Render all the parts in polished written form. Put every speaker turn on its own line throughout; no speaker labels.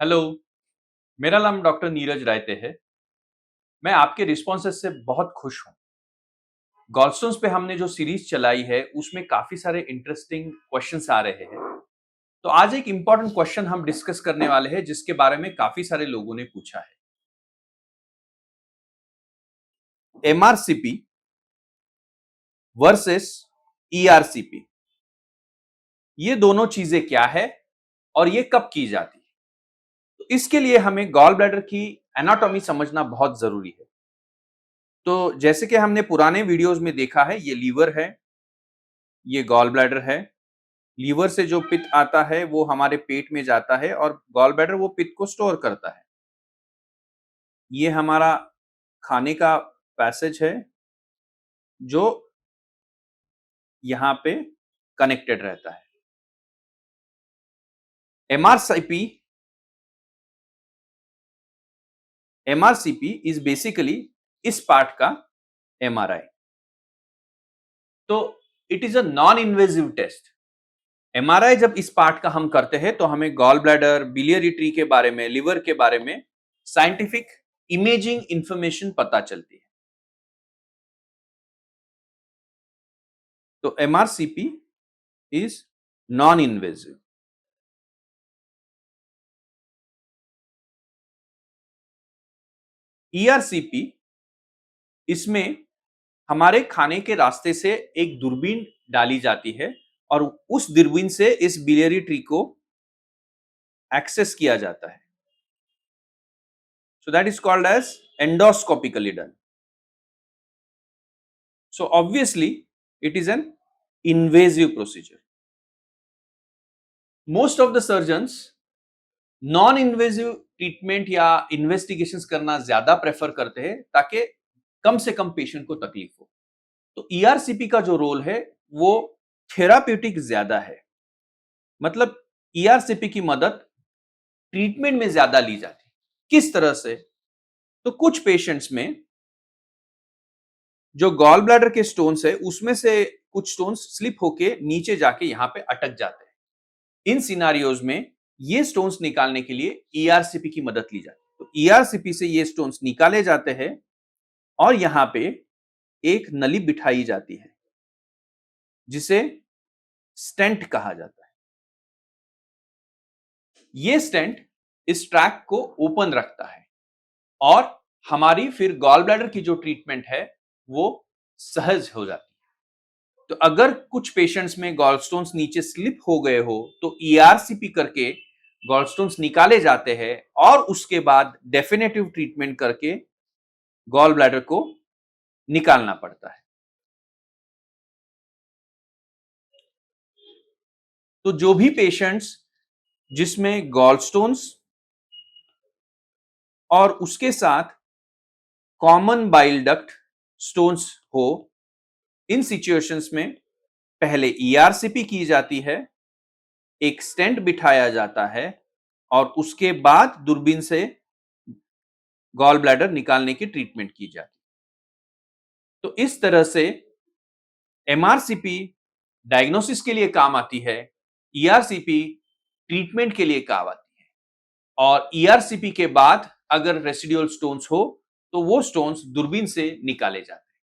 Hello, मेरा नाम doctor Neeraj रायते है। मैं आपके रिस्पॉन्सेस से बहुत खुश हूँ। गॉलस्टोन्स पे हमने जो सीरीज चलाई है, उसमें काफी सारे इंटरेस्टिंग क्वेश्चंस आ रहे हैं। तो आज एक इम्पोर्टेंट क्वेश्चन हम डिस्कस करने वाले हैं, जिसके बारे में काफी सारे लोगों ने पूछा है। एमआरसीपी वर्सेस ईआरसीपी, ये दोनों चीजें क्या है और ये कब की जाती है? तो इसके लिए हमें गॉल ब्लैडर की एनाटॉमी समझना बहुत जरूरी है। तो जैसे कि हमने पुराने वीडियोस में देखा है, ये लीवर है, ये गॉल ब्लैडर है। लीवर से जो पित्त आता है वो हमारे पेट में जाता है और गॉल ब्लैडर वो पित्त को स्टोर करता है। ये हमारा खाने का पैसेज है जो यहाँ पे कनेक्टेड रहता है। एमआरसीपी एमआरसीपी इज बेसिकली इस पार्ट का एमआरआई। तो it is a non invasive test. MRI जब इस पार्ट का हम करते हैं तो हमें गॉल ब्लैडर, बिलियरी ट्री के बारे में, लिवर के बारे में साइंटिफिक इमेजिंग इंफॉर्मेशन पता चलती है। तो MRCP is non invasive. ERCP, इसमें हमारे खाने के रास्ते से एक दूरबीन डाली जाती है और उस दूरबीन से इस बिलियरी ट्री को एक्सेस किया जाता है। So that is called as endoscopically done. So obviously it is an invasive procedure. Most of the surgeons non invasive treatment या इन्वेस्टिगेशंस करना ज्यादा प्रेफर करते हैं ताकि कम से कम पेशेंट को तकलीफ हो। तो ईआरसीपी का जो रोल है वो थेराप्यूटिक ज्यादा है। मतलब ईआरसीपी की मदद ट्रीटमेंट में ज्यादा ली जाती है। किस तरह से? तो कुछ पेशेंट्स में जो गॉल ब्लैडर के स्टोन्स है उसमें से कुछ स्टोन्स स्लिप होके नीचे जाके यहां पे अटक जाते हैं। इन सिनारियोज में ये स्टोन्स निकालने के लिए ईआरसीपी की मदद ली जाती है। तो ईआरसीपी से ये स्टोन्स निकाले जाते हैं और यहां पे एक नली बिठाई जाती है जिसे स्टेंट कहा जाता है। ये स्टेंट इस ट्रैक को ओपन रखता है और हमारी फिर गॉल ब्लैडर की जो ट्रीटमेंट है वो सहज हो जाती है। तो अगर कुछ पेशेंट्स में गॉलस्टोन्स नीचे स्लिप हो गए हो तो ईआरसीपी करके गॉलस्टोन्स निकाले जाते हैं और उसके बाद डेफिनेटिव ट्रीटमेंट करके गॉल ब्लैडर को निकालना पड़ता है। तो जो भी पेशेंट्स जिसमें गॉलस्टोन्स और उसके साथ कॉमन बाइल डक्ट स्टोन्स हो, इन सिचुएशंस में पहले ईआरसीपी की जाती है, एक स्टेंट बिठाया जाता है और उसके बाद दूरबीन से गॉल ब्लैडर निकालने की ट्रीटमेंट की जाती है। तो इस तरह से एमआरसीपी डायग्नोसिस के लिए काम आती है, ईआरसीपी ट्रीटमेंट के लिए काम आती है और ईआरसीपी के बाद अगर रेसिडुअल स्टोन्स हो तो वो स्टोन्स दूरबीन से निकाले जाते हैं।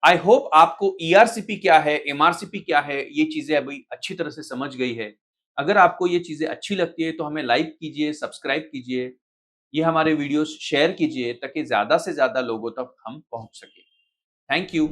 आई होप आपको ईआरसीपी क्या है, एमआरसीपी क्या है, ये चीजें अभी अच्छी तरह से समझ गई है। अगर आपको ये चीजें अच्छी लगती है तो हमें लाइक कीजिए, सब्सक्राइब कीजिए, ये हमारे वीडियोस शेयर कीजिए ताकि ज्यादा से ज्यादा लोगों तक हम पहुंच सके। Thank you.